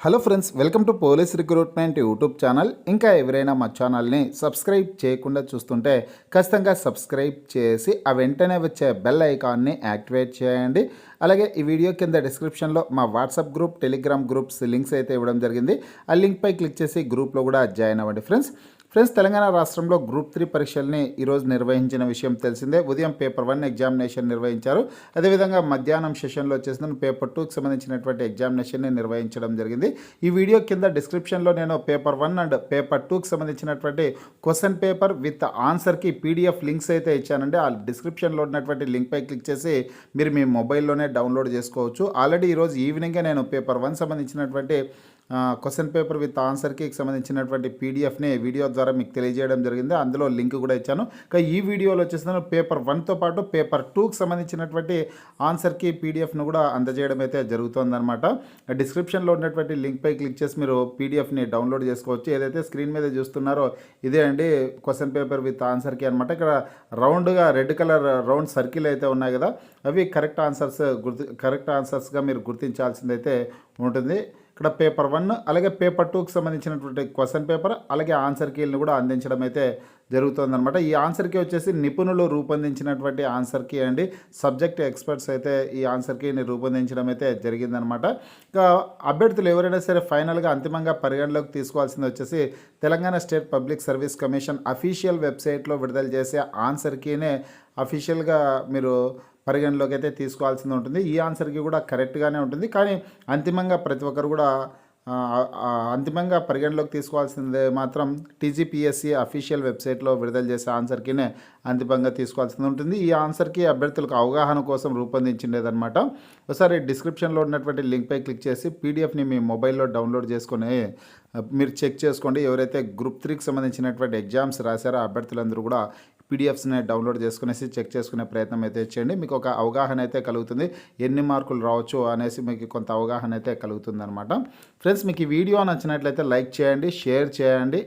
Hello friends, welcome to police recruitment YouTube channel. ఇంకా ఎవరైనా మా ఛానల్ని సబ్స్క్రైబ్ చేయకుండా చూస్తుంటే ఖచ్చితంగా సబ్స్క్రైబ్ చేసి ఆ వెంటనే వచ్చే బెల్ ఐకాన్ని యాక్టివేట్ చేయండి. అలాగే ఈ వీడియో కింద డిస్క్రిప్షన్లో మా WhatsApp group, Telegram groups links అయితే ఇవ్వడం జరిగింది. ఆ లింక్పై క్లిక్ చేసి గ్రూప్లో కూడా జాయిన్ అవ్వండి ఫ్రెండ్స్. తెలంగాణ రాష్ట్రంలో గ్రూప్ 3 పరీక్షల్ని ఈరోజు నిర్వహించిన విషయం తెలిసిందే. ఉదయం పేపర్ 1 ఎగ్జామినేషన్ నిర్వహించారు. అదేవిధంగా మధ్యాహ్నం సెషన్లో వచ్చేసిన పేపర్ 2కి సంబంధించినటువంటి ఎగ్జామినేషన్ని నిర్వహించడం జరిగింది. ఈ వీడియో కింద డిస్క్రిప్షన్లో నేను పేపర్ 1 అండ్ పేపర్ 2కి సంబంధించినటువంటి క్వశ్చన్ పేపర్ విత్ ఆన్సర్కి పీడిఎఫ్ లింక్స్ అయితే ఇచ్చానండి. ఆ డిస్క్రిప్షన్లో ఉన్నటువంటి లింక్పై క్లిక్ చేసి మీరు మీ మొబైల్లోనే డౌన్లోడ్ చేసుకోవచ్చు. ఆల్రెడీ ఈరోజు ఈవినింగే నేను పేపర్ 1 సంబంధించినటువంటి క్వశ్చన్ పేపర్ విత్ ఆన్సర్కి సంబంధించినటువంటి పీడిఎఫ్ని వీడియో ద్వారా మీకు తెలియజేయడం జరిగింది. అందులో లింక్ కూడా ఇచ్చాను. ఈ వీడియోలో వచ్చేసిన పేపర్ 1తో పాటు పేపర్ 2కి సంబంధించినటువంటి ఆన్సర్కి పీడిఎఫ్ను కూడా అందజేయడం అయితే జరుగుతుందన్నమాట. డిస్క్రిప్షన్లో ఉన్నటువంటి లింక్పై క్లిక్ చేసి మీరు పీడిఎఫ్ని డౌన్లోడ్ చేసుకోవచ్చు. ఏదైతే స్క్రీన్ మీద చూస్తున్నారో ఇదే అండి క్వశ్చన్ పేపర్ విత్ ఆన్సర్కి అనమాట. ఇక్కడ రౌండ్గా రెడ్ కలర్ రౌండ్ సర్కిల్ అయితే ఉన్నాయి కదా, అవి కరెక్ట్ ఆన్సర్స్గా మీరు గుర్తించాల్సిందైతే ఉంటుంది. ఇక్కడ పేపర్ 1 అలాగే పేపర్ 2కి సంబంధించినటువంటి క్వశ్చన్ పేపర్ అలాగే ఆన్సర్ కీలను కూడా అందించడం అయితే జరుగుతుందన్నమాట. ఈ ఆన్సర్ కీ వచ్చేసి నిపుణులు రూపొందించినటువంటి ఆన్సర్ కీ అండి. సబ్జెక్ట్ ఎక్స్పర్ట్స్ అయితే ఈ ఆన్సర్ కీని రూపొందించడం అయితే జరిగిందనమాట. ఇంకా అభ్యర్థులు ఎవరైనా సరే ఫైనల్గా అంతిమంగా పరిగణలోకి తీసుకోవాల్సింది వచ్చేసి Telangana state public service commission official వెబ్సైట్లో విడుదల చేసే ఆన్సర్ కీనే అఫీషియల్గా మీరు పరిగణలోకి అయితే తీసుకోవాల్సింది ఉంటుంది. ఈ ఆన్సర్కి కూడా కరెక్ట్గానే ఉంటుంది, కానీ అంతిమంగా ప్రతి ఒక్కరు కూడా అంతిమంగా పరిగణలోకి తీసుకోవాల్సిందే మాత్రం టీజీపీఎస్సీ అఫీషియల్ వెబ్సైట్లో విడుదల చేసే ఆన్సర్కినే అంతిమంగా తీసుకోవాల్సింది ఉంటుంది. ఈ ఆన్సర్కి అభ్యర్థులకు అవగాహన కోసం రూపొందించిండేదన్నమాట. ఒకసారి డిస్క్రిప్షన్లో ఉన్నటువంటి లింక్పై క్లిక్ చేసి పీడిఎఫ్ని మీ మొబైల్లో డౌన్లోడ్ చేసుకొని మీరు చెక్ చేసుకోండి. ఎవరైతే గ్రూప్ 3కి సంబంధించినటువంటి ఎగ్జామ్స్ రాశారో అభ్యర్థులందరూ కూడా పీడిఎఫ్స్ని డౌన్లోడ్ చేసుకునేసి చెక్ చేసుకునే ప్రయత్నం అయితే చేయండి. మీకు ఒక అవగాహన అయితే కలుగుతుంది, ఎన్ని మార్కులు రావచ్చు అనేసి మీకు కొంత అవగాహన అయితే కలుగుతుంది అనమాట. ఫ్రెండ్స్, మీకు ఈ వీడియో నచ్చినట్లయితే లైక్ చేయండి, షేర్ చేయండి.